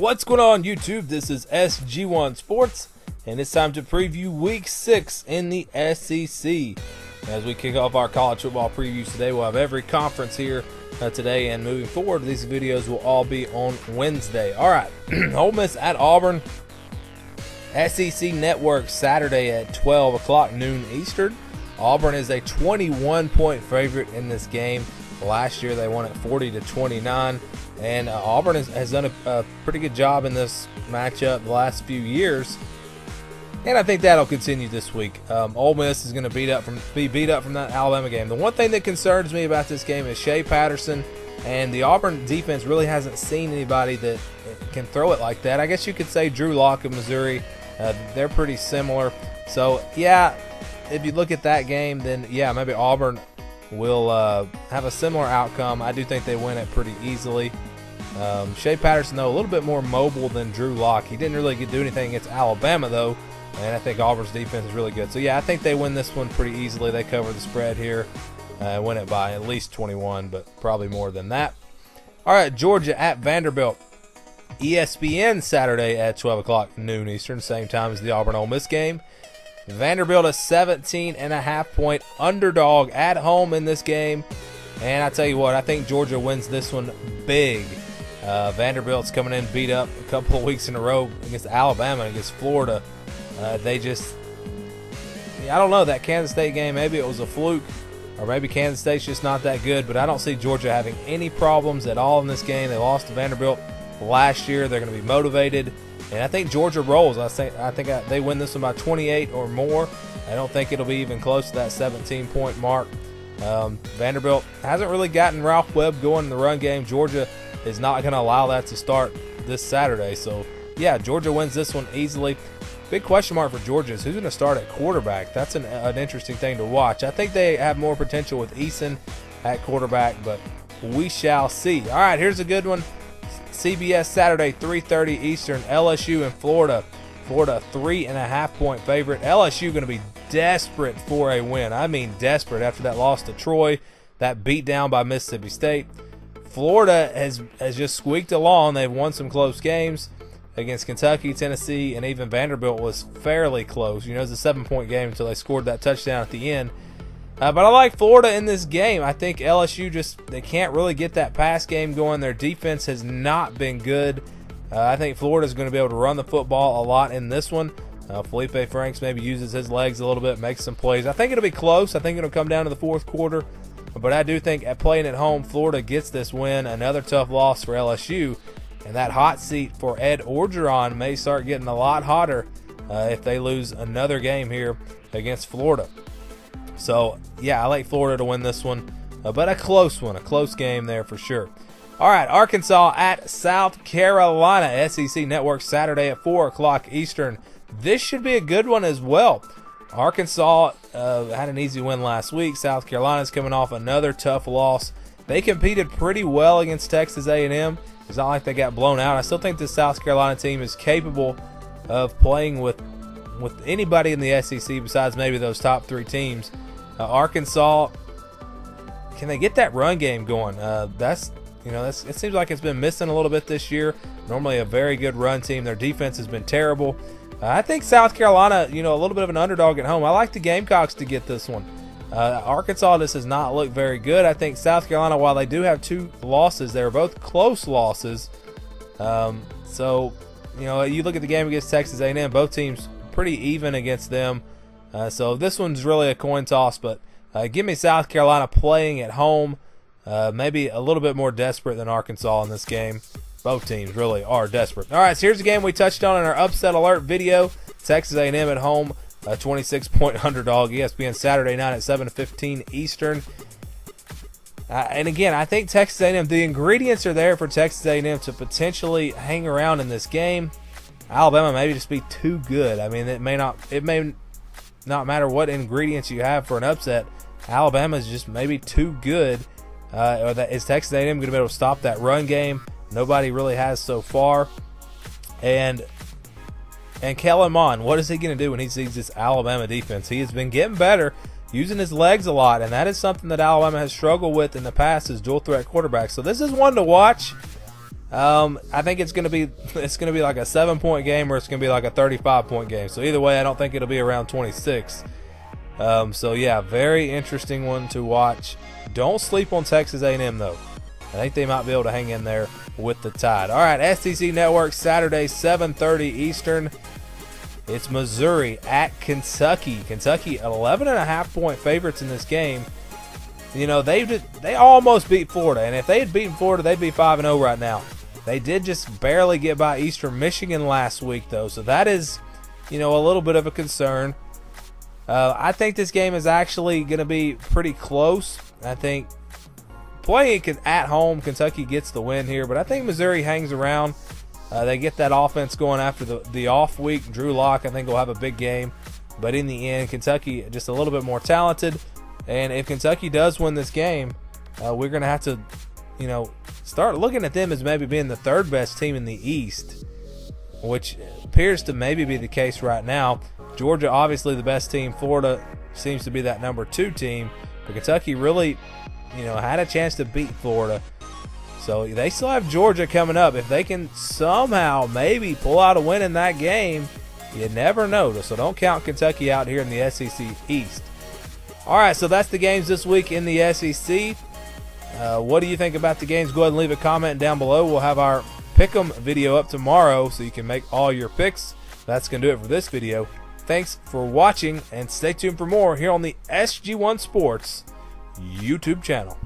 What's going on YouTube? This is SG1 Sports, and it's time to preview Week 6 in the SEC. As we kick off our college football previews today, we'll have every conference here today, and moving forward, these videos will all be on Wednesday. All right, Ole Miss at Auburn, SEC Network, Saturday at 12 o'clock noon Eastern. Auburn is a 21-point favorite in this game. Last year they won at 40-29. And Auburn has done a pretty good job in this matchup the last few years, and I think that'll continue this week. Ole Miss is going to be beat up from that Alabama game. The one thing that concerns me about this game is Shea Patterson, and the Auburn defense really hasn't seen anybody that can throw it like that. I guess you could say Drew Lock of Missouri. They're pretty similar. So yeah, if you look at that game, then yeah, maybe Auburn will have a similar outcome. I do think they win it pretty easily. Shea Patterson, though, a little bit more mobile than Drew Lock. He didn't really do anything against Alabama, though, and I think Auburn's defense is really good. So, yeah, I think they win this one pretty easily. They cover the spread here, win it by at least 21, but probably more than that. All right, Georgia at Vanderbilt. ESPN Saturday at 12 o'clock noon Eastern, same time as the Auburn-Ole Miss game. Vanderbilt a 17.5-point underdog at home in this game. And I tell you what, I think Georgia wins this one big. Vanderbilt's coming in beat up a couple of weeks in a row against Alabama, against Florida. I don't know, that Kansas State game, maybe it was a fluke, or maybe Kansas State's just not that good, but I don't see Georgia having any problems at all in this game. They lost to Vanderbilt last year. They're going to be motivated, and I think Georgia rolls. I think they win this one by 28 or more. I don't think it'll be even close to that 17-point mark. Vanderbilt hasn't really gotten Ralph Webb going in the run game. Georgia is not going to allow that to start this Saturday. So, yeah, Georgia wins this one easily. Big question mark for Georgia is who's going to start at quarterback. That's an interesting thing to watch. I think they have more potential with Eason at quarterback, but we shall see. All right, here's a good one. CBS Saturday, 3:30 Eastern, LSU and Florida. Florida, 3.5-point favorite. LSU going to be desperate for a win. I mean desperate after that loss to Troy, that beat down by Mississippi State. Florida has just squeaked along. They've won some close games against Kentucky, Tennessee, and even Vanderbilt was fairly close. You know, it was a 7-point game until they scored that touchdown at the end. But I like Florida in this game. I think LSU they can't really get that pass game going. Their defense has not been good. I think Florida's going to be able to run the football a lot in this one. Felipe Franks maybe uses his legs a little bit, makes some plays. I think it'll be close. I think it'll come down to the fourth quarter. But I do think at playing at home, Florida gets this win. Another tough loss for LSU. And that hot seat for Ed Orgeron may start getting a lot hotter if they lose another game here against Florida. So, yeah, I like Florida to win this one. But a close one, a close game there for sure. All right, Arkansas at South Carolina. SEC Network Saturday at 4 o'clock Eastern. This should be a good one as well. Arkansas had an easy win last week. South Carolina's coming off another tough loss. They competed pretty well against Texas A&M. It's not like they got blown out. I still think the South Carolina team is capable of playing with anybody in the SEC besides maybe those top three teams. Arkansas, can they get that run game going? It seems like it's been missing a little bit this year. Normally a very good run team. Their defense has been terrible. I think South Carolina, a little bit of an underdog at home. I like the Gamecocks to get this one. Arkansas, this does not look very good. I think South Carolina, while they do have two losses, they're both close losses. You look at the game against Texas A&M, both teams pretty even against them. So this one's really a coin toss, but give me South Carolina playing at home. Maybe a little bit more desperate than Arkansas in this game. Both teams really are desperate. All right, so here's the game we touched on in our upset alert video. Texas A&M at home, a 26-point underdog. ESPN Saturday night at 7:15 Eastern. And again, I think Texas A&M, the ingredients are there for Texas A&M to potentially hang around in this game. Alabama maybe just be too good. I mean, it may not matter what ingredients you have for an upset. Alabama is just maybe too good. Is Texas A&M going to be able to stop that run game? Nobody really has so far. And Kellen Mond, what is he going to do when he sees this Alabama defense? He has been getting better, using his legs a lot, and that is something that Alabama has struggled with in the past, is dual threat quarterbacks. So this is one to watch. I think it's gonna be like a 7-point game, or it's gonna be like a 35-point game. So either way, I don't think it'll be around 26. So yeah, very interesting one to watch. Don't sleep on Texas A&M though. I think they might be able to hang in there with the Tide. All right, SEC Network, Saturday, 7:30 Eastern. It's Missouri at Kentucky. Kentucky, 11.5-point favorites in this game. You know, they almost beat Florida, and if they had beaten Florida, they'd be 5-0 right now. They did just barely get by Eastern Michigan last week, though, so that is, you know, a little bit of a concern. I think this game is actually going to be pretty close. I think playing at home, Kentucky gets the win here, but I think Missouri hangs around. They get that offense going after the off week. Drew Lock, I think, will have a big game, but in the end, Kentucky just a little bit more talented. And if Kentucky does win this game, we're going to have to, you know, start looking at them as maybe being the third best team in the East, which appears to maybe be the case right now. Georgia, obviously the best team. Florida seems to be that number 2 team. But Kentucky really, you know, had a chance to beat Florida. So they still have Georgia coming up. If they can somehow maybe pull out a win in that game, you never know. So don't count Kentucky out here in the SEC East. All right, so that's the games this week in the SEC. What do you think about the games? Go ahead and leave a comment down below. We'll have our Pick'em video up tomorrow so you can make all your picks. That's going to do it for this video. Thanks for watching, and stay tuned for more here on the SG1 Sports YouTube channel.